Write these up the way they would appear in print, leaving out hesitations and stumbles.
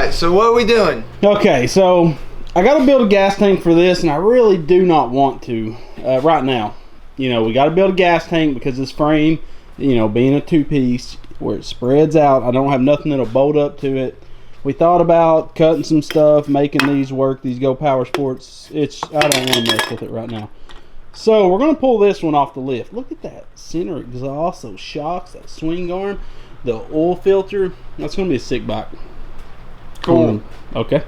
Alright, so what are we doing? Okay, so I got to build a gas tank for this, and I really do not want to right now. You know, we got to build a gas tank because this frame, you know, being a two-piece where it spreads out, I don't have nothing that'll bolt up to it. We thought about cutting some stuff, making these work, these Go Power Sports. I don't want to mess with it right now. So we're going to pull this one off the lift. Look at that center exhaust, those shocks, that swing arm, the oil filter. That's going to be a sick bike. Cool. Okay.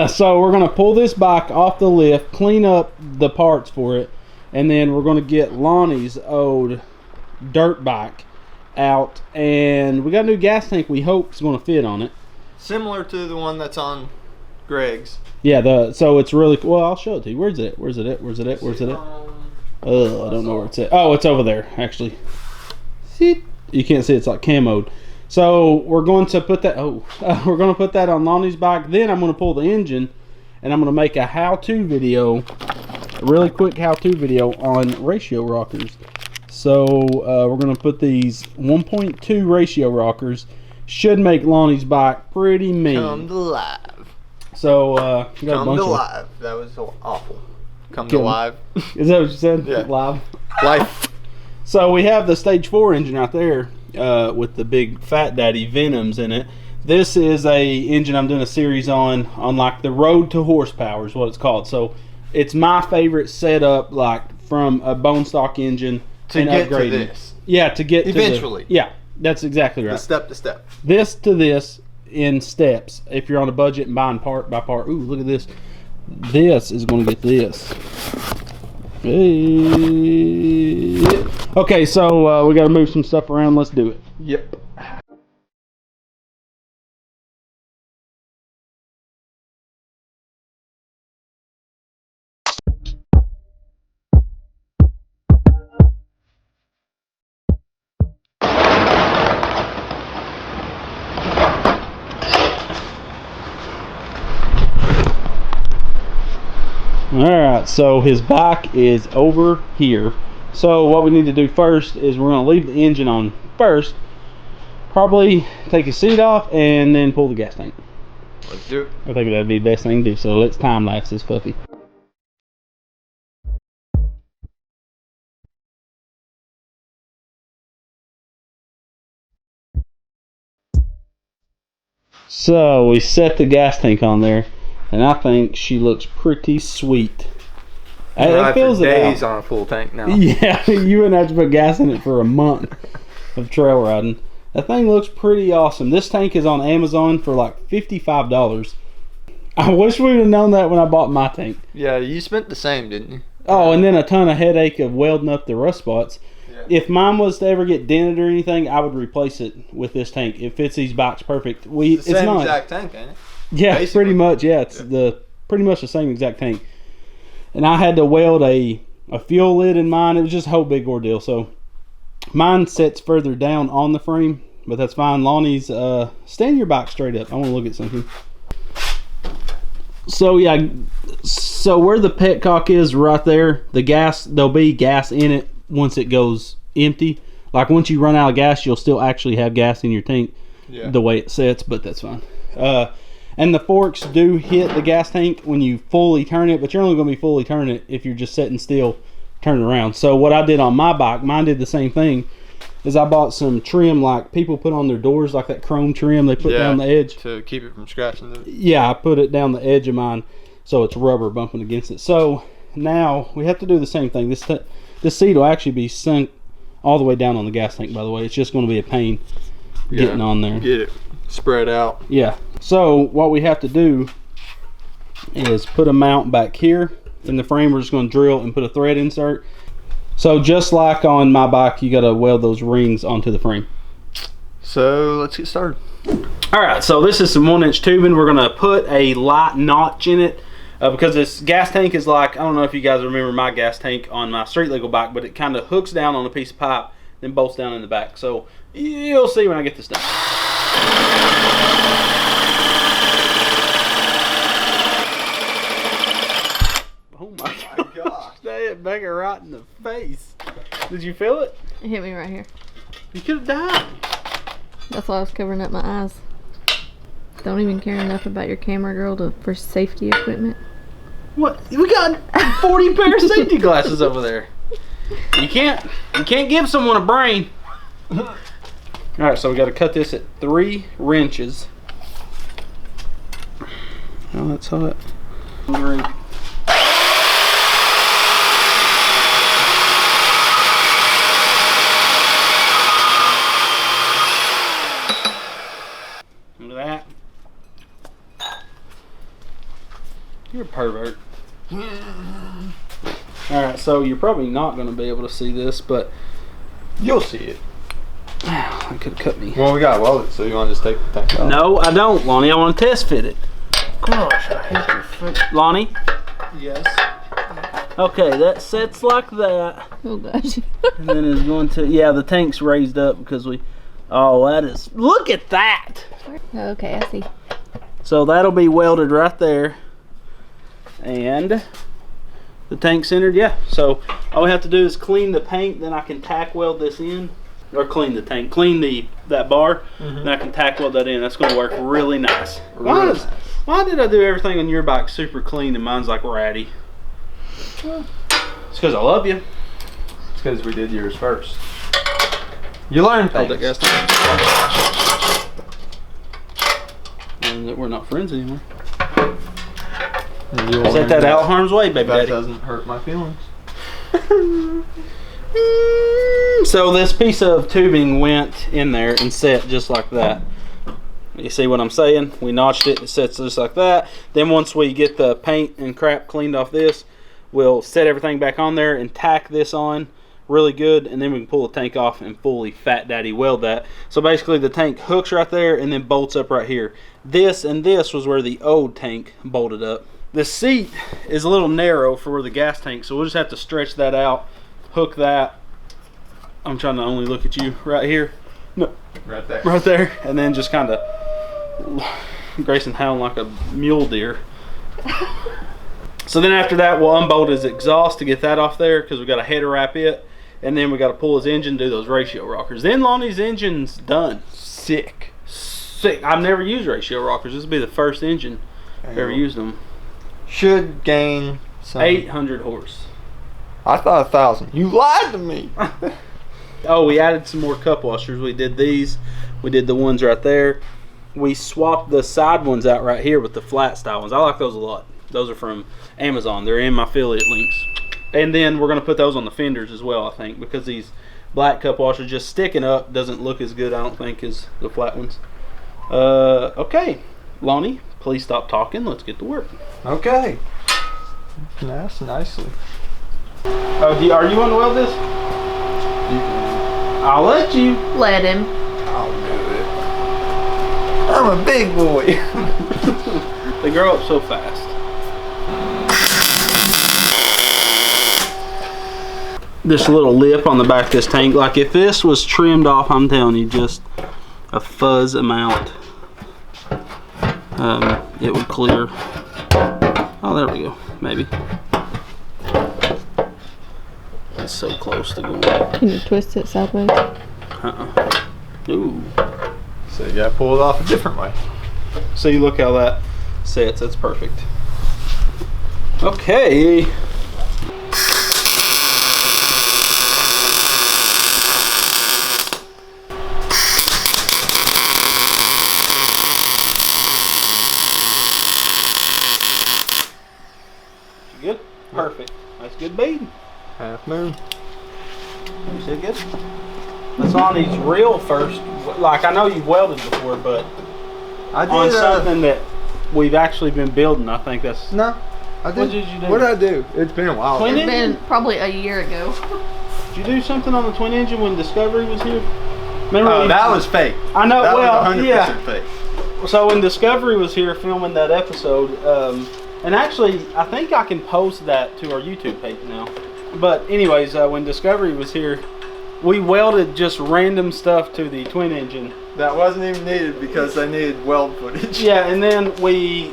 So we're going to pull this bike off the lift, clean up the parts for it, and then we're going to get Lonnie's old dirt bike out. And we got a new gas tank we hope is going to fit on it. Similar to the one that's on Greg's. Yeah, so it's really cool. Well, I'll show it to you. Where's it at? Where's it at? Where's it at? Where's it at? I don't know where it's at. Oh, it's over there, actually. See? You can't see, it's like camoed. So we're going to put that, we're going to put that on Lonnie's bike. Then I'm going to pull the engine, and I'm going to make a how-to video, a really quick how-to video on ratio rockers. So we're going to put these 1.2 ratio rockers. Should make Lonnie's bike pretty mean. Come to live. So, you got Come a bunch to of... live. That was so awful. Come to live. Is that what you said? Yeah. Live. Life. So we have the Stage 4 engine out there with the big Fat Daddy Venoms in it. This is a engine I'm doing a series on like the road to horsepower is what it's called. So it's my favorite setup, like from a bone stock engine to get to this. Yeah, to get eventually. Yeah, that's exactly right. The step to step. This to this in steps. If you're on a budget and buying part by part. Ooh, look at this. This is going to get this. Hey. Okay, so we got to move some stuff around. Let's do it. Yep. Alright, so his bike is over here. So what we need to do first is we're going to leave the engine on first. Probably take his seat off and then pull the gas tank. Let's do it. I think that'd be the best thing to do. So let's time lapse this puppy. So we set the gas tank on there, and I think she looks pretty sweet. It feels days on a full tank now. Yeah, you wouldn't have to put gas in it for a month of trail riding. That thing looks pretty awesome. This tank is on Amazon for like $55. I wish we would have known that when I bought my tank. Yeah, you spent the same, didn't you? Oh, and then a ton of headache of welding up the rust spots. Yeah. If mine was to ever get dented or anything, I would replace it with this tank. It fits these bikes perfect. It's the same exact tank, ain't it? Yeah, Basically. pretty much. Yeah, it's pretty much the same exact tank. And I had to weld a fuel lid in mine. It was just a whole big ordeal. So mine sits further down on the frame, but that's fine. Lonnie's, stand your bike straight up. I want to look at something. So yeah, so where the petcock is right there, the gas, there'll be gas in it once it goes empty. Like once you run out of gas, you'll still actually have gas in your tank, the way it sets, but that's fine. And the forks do hit the gas tank when you fully turn it, but you're only going to be fully turning it if you're just sitting still, turning around. So what I did on my bike, mine did the same thing, is I bought some trim like people put on their doors, like that chrome trim they put down the edge. To keep it from scratching it. Yeah, I put it down the edge of mine so it's rubber bumping against it. So now we have to do the same thing. This seat will actually be sunk all the way down on the gas tank, by the way. It's just going to be a pain getting on there. Get it spread out. Yeah. So what we have to do is put a mount back here in the frame. We're just going to drill and put a thread insert. So just like on my bike, you got to weld those rings onto the frame. So let's get started. All right, so this is some 1-inch tubing. We're going to put a light notch in it because this gas tank is like, I don't know if you guys remember my gas tank on my street legal bike, but it kind of hooks down on a piece of pipe, then bolts down in the back. So you'll see when I get this done. Oh my gosh, that hit Becca right in the face. Did you feel it? It hit me right here. You could have died. That's why I was covering up my eyes. don't even care enough about your camera girl for safety equipment. What? We got 40 pair of safety glasses over there. You can't give someone a brain. All right, so we got to cut this at 3 wrenches. Oh, that's hot. Look at that. You're a pervert. Alright, so you're probably not going to be able to see this, but You'll see it. I could have cut me. Well, we got welded, so you want to just take the tank off? No, I don't, Lonnie. I want to test fit it. Gosh, I hate your foot. Lonnie? Yes. Okay, that sets like that. Oh gosh. And then it's going to, yeah, the tank's raised up because we, oh, that is, look at that. Okay, I see. So that'll be welded right there. And the tank centered, yeah. So all we have to do is clean the paint, then I can tack weld this in. Or clean the tank, clean that bar, then I can tack weld that in. That's gonna work really nice. Why did I do everything on your bike super clean and mine's like ratty? It's because I love you. It's because we did yours first. You learn things. And that we're not friends anymore. You'll Set learn that out harm's way, baby that daddy. doesn't hurt my feelings. So this piece of tubing went in there and set just like that. You see what I'm saying? We notched it, it sets just like that. Then once we get the paint and crap cleaned off this, we'll set everything back on there and tack this on really good, and then we can pull the tank off and fully fat daddy weld that. So basically the tank hooks right there and then bolts up right here. This and this was where the old tank bolted up. The seat is a little narrow for where the gas tank, so we'll just have to stretch that out, hook that. I'm trying to only look at you right here. No, Right there. right there, and then just kind of Grayson howling like a mule deer. So then after that, we'll unbolt his exhaust to get that off there because we got to header wrap it, and then we got to pull his engine, do those ratio rockers. Then Lonnie's engine's done. Sick. I've never used ratio rockers. This will be the first engine I've ever used them. Should gain some. 800 horse. I thought 1,000. You lied to me. Oh, we added some more cup washers. We did these. We did the ones right there. We swapped the side ones out right here with the flat style ones. I like those a lot. Those are from Amazon. They're in my affiliate links. And then we're going to put those on the fenders as well, I think, because these black cup washers just sticking up doesn't look as good, I don't think, as the flat ones. Okay. Lonnie, please stop talking. Let's get to work. Okay. That's nicely. Oh, are you want to weld this? I'll let you. Let him. I'll do it. I'm a big boy. They grow up so fast. This little lip on the back of this tank, like if this was trimmed off, I'm telling you, just a fuzz amount, it would clear. Oh, there we go. Maybe. It's so close to going. Can you twist it sideways? Ooh. So you gotta pull it off a different way. See, look how that sets. That's perfect. Okay. Good? Perfect. That's good bead. Half moon. You see good? That's on these real first. Like, I know you've welded before, but I did on something that we've actually been building, I think that's. No, I did. What did you do? What did I do? It's been a while. Twin It's engine? been probably a year ago. Did you do something on the twin engine when Discovery was here? Remember Oh, when that was fake. I know. That Well, was 100% yeah. fake. So when Discovery was here filming that episode, and actually I think I can post that to our YouTube page now. But anyways, when Discovery was here, we welded just random stuff to the twin engine. That wasn't even needed because they needed weld footage. Yeah, and then we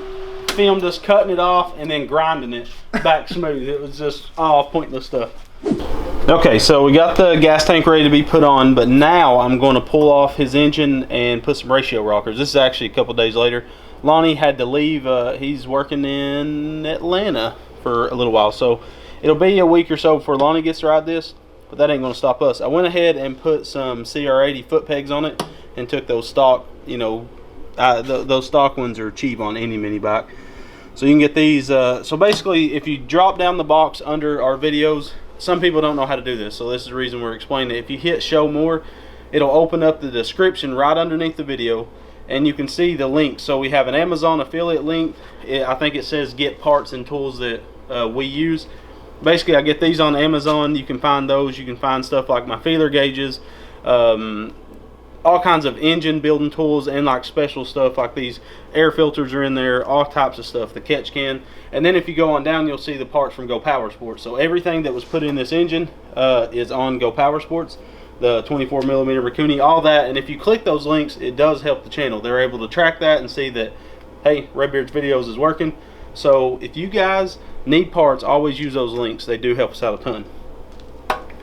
filmed us cutting it off and then grinding it back smooth. It was just all pointless stuff. Okay, so we got the gas tank ready to be put on, but now I'm going to pull off his engine and put some ratio rockers. This is actually a couple days later. Lonnie had to leave. He's working in Atlanta for a little while, so it'll be a week or so before Lonnie gets to ride this, but that ain't going to stop us. I went ahead and put some CR80 foot pegs on it and took those stock, you know, those stock ones are cheap on any mini bike. So you can get these. So basically, if you drop down the box under our videos, some people don't know how to do this, so this is the reason we're explaining it. If you hit show more, it'll open up the description right underneath the video, and you can see the link. So we have an Amazon affiliate link. I think it says get parts and tools that we use. Basically, I get these on Amazon. You can find those. You can find stuff like my feeler gauges, all kinds of engine building tools, and like special stuff like these air filters are in there, all types of stuff, the catch can. And then if you go on down, you'll see the parts from Go Power Sports. So everything that was put in this engine is on Go Power Sports, the 24mm Raccoon, all that. And if you click those links, it does help the channel. They're able to track that and see that, hey, Redbeard's videos is working. So if you guys need parts, always use those links. They do help us out a ton.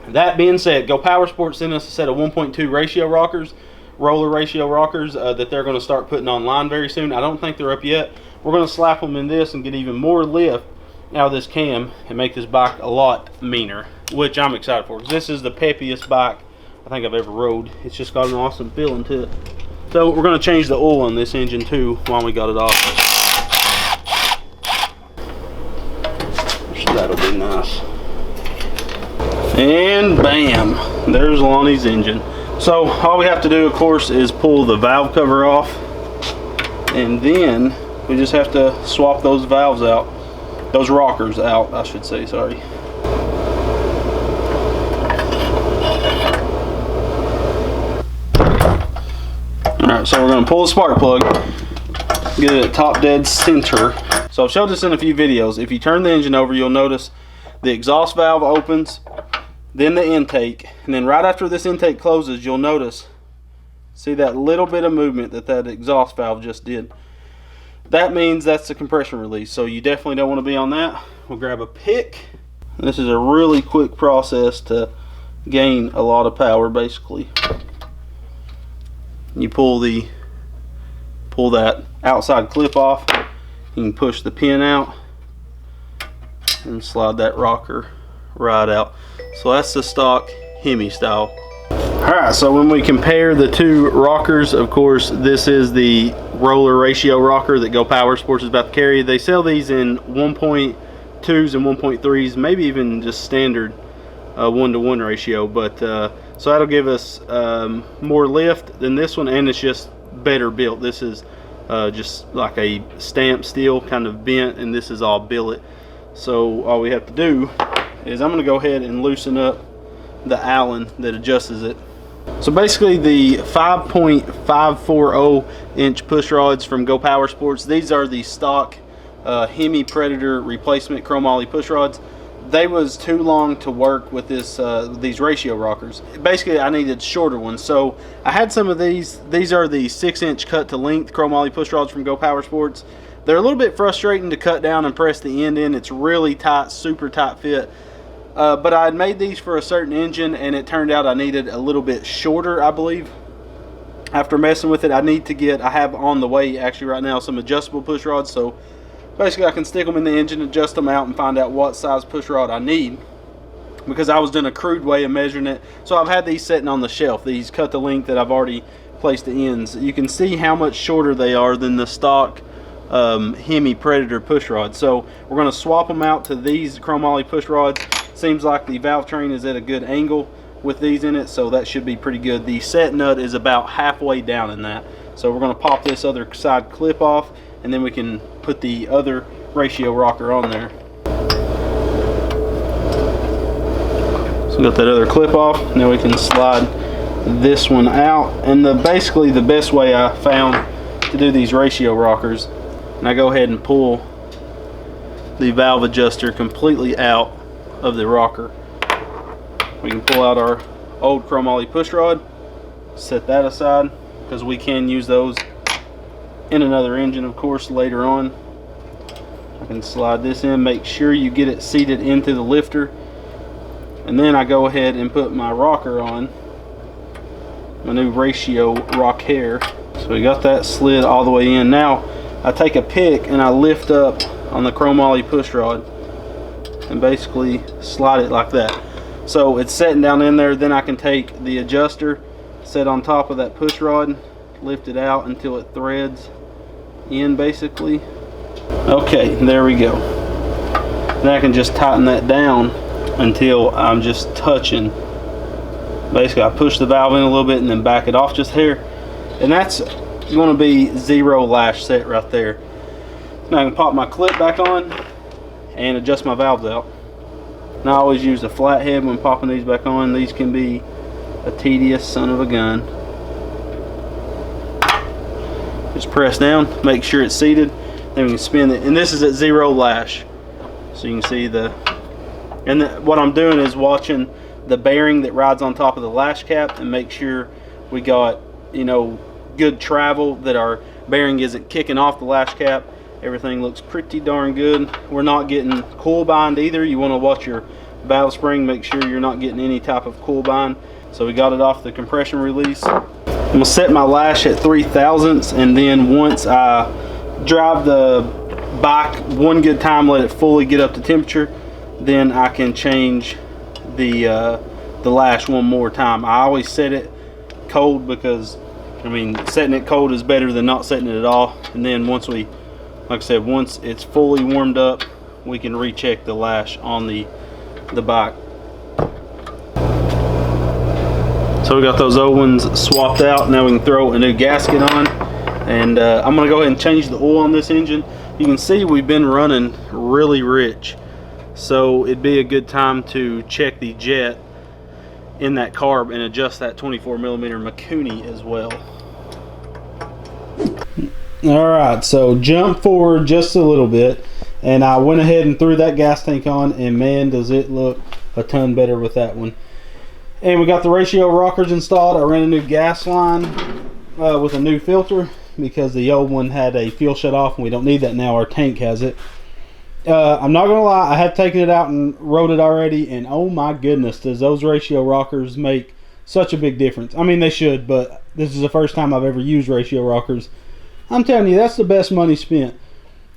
That being said, Go Power Sports sent us a set of 1.2 ratio rockers, roller ratio rockers that they're going to start putting online very soon. I don't think they're up yet. We're going to slap them in this and get even more lift out of this cam and make this bike a lot meaner, which I'm excited for, because this is the peppiest bike I think I've ever rode. It's just got an awesome feeling to it. So we're going to change the oil on this engine too while we got it off. So that'll be nice. And bam, there's Lonnie's engine. So all we have to do, of course, is pull the valve cover off, and then we just have to swap those valves out, those rockers out, I should say, sorry. Alright, so we're going to pull the spark plug, get it at top dead center. So I've showed this in a few videos. If you turn the engine over, you'll notice the exhaust valve opens, then the intake, and then right after this intake closes, you'll notice, see that little bit of movement that exhaust valve just did. That means that's the compression release, so you definitely don't want to be on that. We'll grab a pick. This is a really quick process to gain a lot of power. Basically, you pull that outside clip off, you can push the pin out and slide that rocker right out. So that's the stock Hemi style. Alright, so when we compare the two rockers, of course, this is the roller ratio rocker that Go Power Sports is about to carry. They sell these in 1.2s and 1.3s, maybe even just standard 1-to-1 ratio. But so that'll give us more lift than this one, and it's just better built. This is just like a stamped steel, kind of bent, and this is all billet. So all we have to do is I'm going to go ahead and loosen up the Allen that adjusts it. So basically the 5.540 inch push rods from Go Power Sports, these are the stock Hemi Predator replacement chromoly push rods. They was too long to work with this these ratio rockers. Basically I needed shorter ones, so I had some of these. These are the 6-inch cut to length chromoly push rods from Go Power Sports. They're a little bit frustrating to cut down and press the end in. It's really tight, super tight fit. But I had made these for a certain engine, and it turned out I needed a little bit shorter, I believe. After messing with it, I have on the way actually right now some adjustable push rods, so basically I can stick them in the engine, adjust them out, and find out what size push rod I need, because I was doing a crude way of measuring it. So I've had these sitting on the shelf, these cut to length that I've already placed the ends. You can see how much shorter they are than the stock Hemi Predator push rod. So we're going to swap them out to these chromoly push rods. Seems like the valve train is at a good angle with these in it, so that should be pretty good. The set nut is about halfway down in that, so we're going to pop this other side clip off, and then we can put the other ratio rocker on there. So we got that other clip off. Now we can slide this one out, and basically the best way I found to do these ratio rockers, and I go ahead and pull the valve adjuster completely out of the rocker. We can pull out our old chromoly push rod, set that aside, because we can use those in another engine, of course, later on. I can slide this in, make sure you get it seated into the lifter, and then I go ahead and put my rocker on, my new ratio rocker. So we got that slid all the way in. Now I take a pick and I lift up on the chromoly push rod and basically slide it like that. So it's setting down in there. Then I can take the adjuster, set on top of that push rod, lift it out until it threads in basically. Okay, there we go. Then I can just tighten that down until I'm just touching. Basically I push the valve in a little bit and then back it off just here. And that's going to be 0 lash set right there. Now I can pop my clip back on and adjust my valves out. Now I always use a flathead when popping these back on. These can be a tedious son of a gun. Just press down, make sure it's seated, then we can spin it. And this is at 0 lash. So you can see what I'm doing is watching the bearing that rides on top of the lash cap and make sure we got, you know, good travel, that our bearing isn't kicking off the lash cap. Everything looks pretty darn good. We're not getting coil bind either. You want to watch your valve spring, make sure you're not getting any type of coil bind. So we got it off the compression release. I'm gonna set my lash at 3/1000, and then once I drive the bike one good time, let it fully get up to temperature, then I can change the lash one more time. I always set it cold because, I mean, setting it cold is better than not setting it at all. And then once we, like I said, once it's fully warmed up, we can recheck the lash on the bike. So we got those old ones swapped out. Now we can throw a new gasket on, and I'm gonna go ahead and change the oil on this engine. You can see we've been running really rich, so it'd be a good time to check the jet in that carb and adjust that 24mm Mikuni as well. Alright, so jump forward just a little bit, and I went ahead and threw that gas tank on, and man, does it look a ton better with that one. And we got the ratio rockers installed. I ran a new gas line with a new filter because the old one had a fuel shut off, and we don't need that now. Our tank has it. I'm not gonna lie, I have taken it out and rode it already, and oh my goodness, does those ratio rockers make such a big difference. I mean, they should, but this is the first time I've ever used ratio rockers. I'm telling you, that's the best money spent.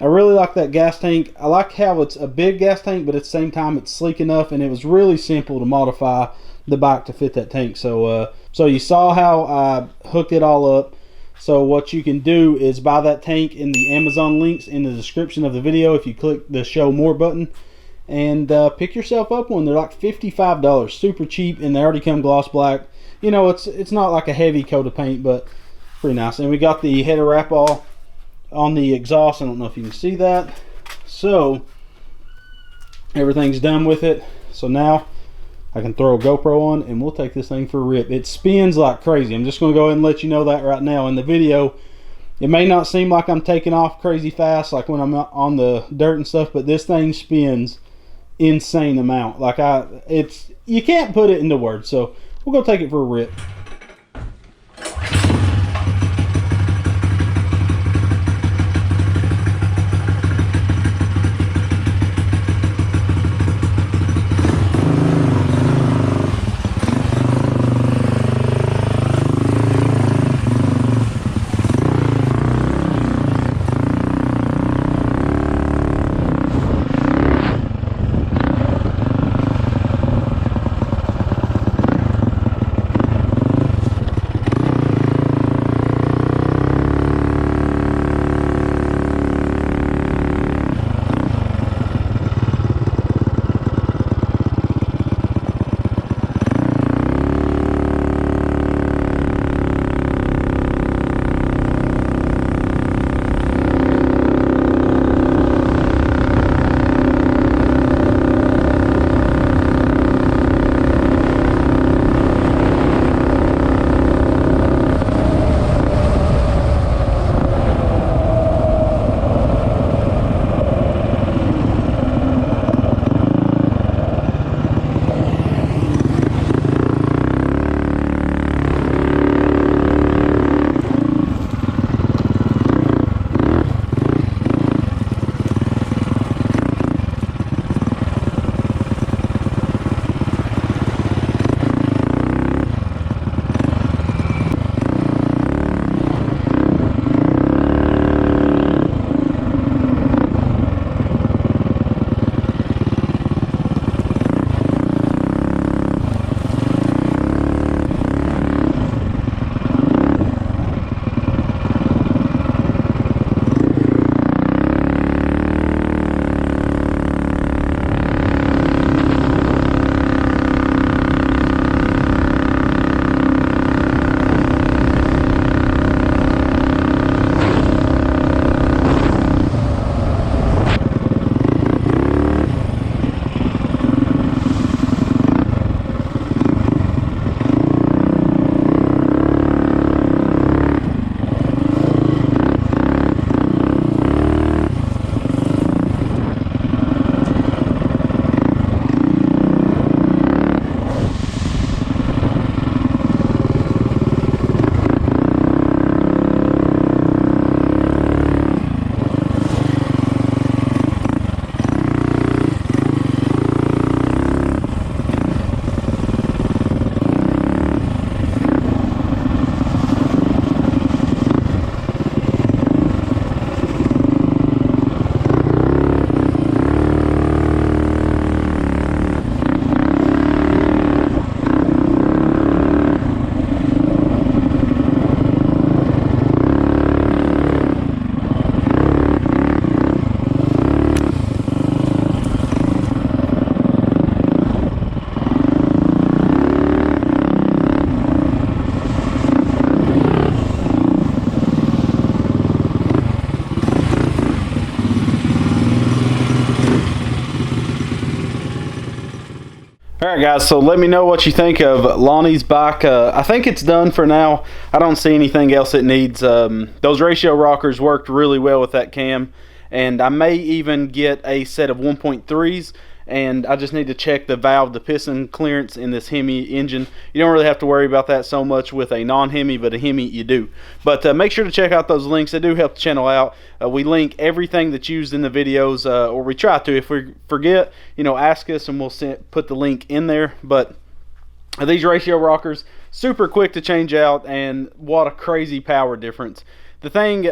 I really like that gas tank. I like how it's a big gas tank, but at the same time it's sleek enough, and it was really simple to modify the bike to fit that tank. So so you saw how I hooked it all up. So what you can do is buy that tank in the Amazon links in the description of the video if you click the show more button, and pick yourself up one. They're like $55, super cheap, and they already come gloss black. You know, it's not like a heavy coat of paint, but pretty nice. And we got the header wrap all on the exhaust. I don't know if you can see that. So everything's done with it. So now I can throw a GoPro on and we'll take this thing for a rip. It spins like crazy. I'm just going to go ahead and let you know that right now. In the video, it may not seem like I'm taking off crazy fast like when I'm on the dirt and stuff, but this thing spins insane amount. Like you can't put it into words. So we'll go take it for a rip. Alright guys, so let me know what you think of Lonnie's bike. I think it's done for now. I don't see anything else it needs. Those ratio rockers worked really well with that cam, and I may even get a set of 1.3s, and I just need to check the valve, the piston clearance in this Hemi engine. You don't really have to worry about that so much with a non-Hemi, but a Hemi you do. But make sure to check out those links. They do help the channel out. We link everything that's used in the videos, or we try to. If we forget, you know, ask us and we'll put the link in there. But these ratio rockers, super quick to change out, and what a crazy power difference. The thing,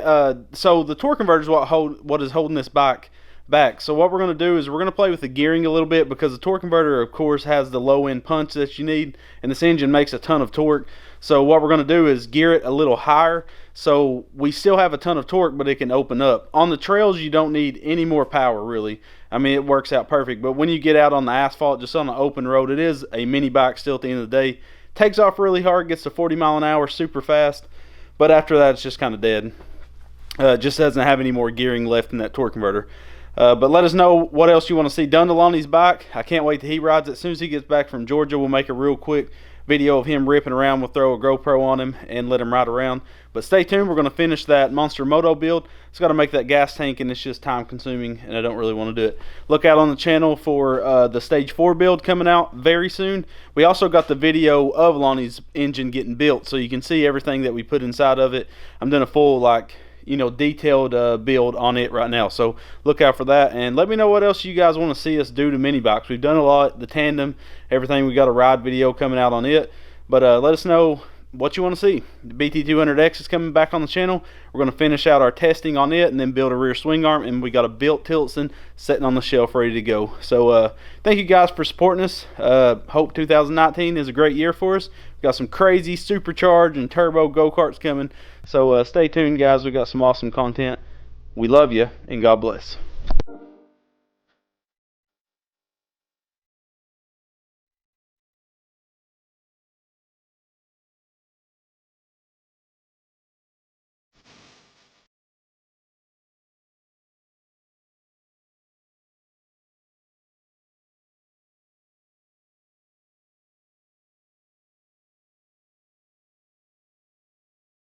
so the torque converter is what is holding this bike back. So what we're going to do is we're going to play with the gearing a little bit, because the torque converter of course has the low end punch that you need, and this engine makes a ton of torque. So what we're going to do is gear it a little higher, so we still have a ton of torque, but it can open up. On the trails you don't need any more power really. I mean, it works out perfect, but when you get out on the asphalt, just on the open road, it is a mini bike still at the end of the day. Takes off really hard, gets to 40 mile an hour super fast, but after that it's just kind of dead. Just doesn't have any more gearing left in that torque converter. But let us know what else you want to see done to Lonnie's bike. I can't wait till he rides it. As soon as he gets back from Georgia, we'll make a real quick video of him ripping around. We'll throw a GoPro on him and let him ride around. But stay tuned. We're going to finish that Monster Moto build. It's got to make that gas tank, and it's just time consuming, and I don't really want to do it. Look out on the channel for the Stage 4 build coming out very soon. We also got the video of Lonnie's engine getting built, so you can see everything that we put inside of it. I'm doing a full, like, you know, detailed build on it right now, so look out for that. And let me know what else you guys want to see us do to mini bikes. We've done a lot, the tandem, everything. We got a ride video coming out on it, but let us know what you want to see. The BT200X is coming back on the channel. We're going to finish out our testing on it and then build a rear swing arm, and we got a built Tilson sitting on the shelf ready to go. So thank you guys for supporting us. Hope 2019 is a great year for us. We've got some crazy supercharged and turbo go-karts coming, so stay tuned guys. We got some awesome content. We love you, and God bless.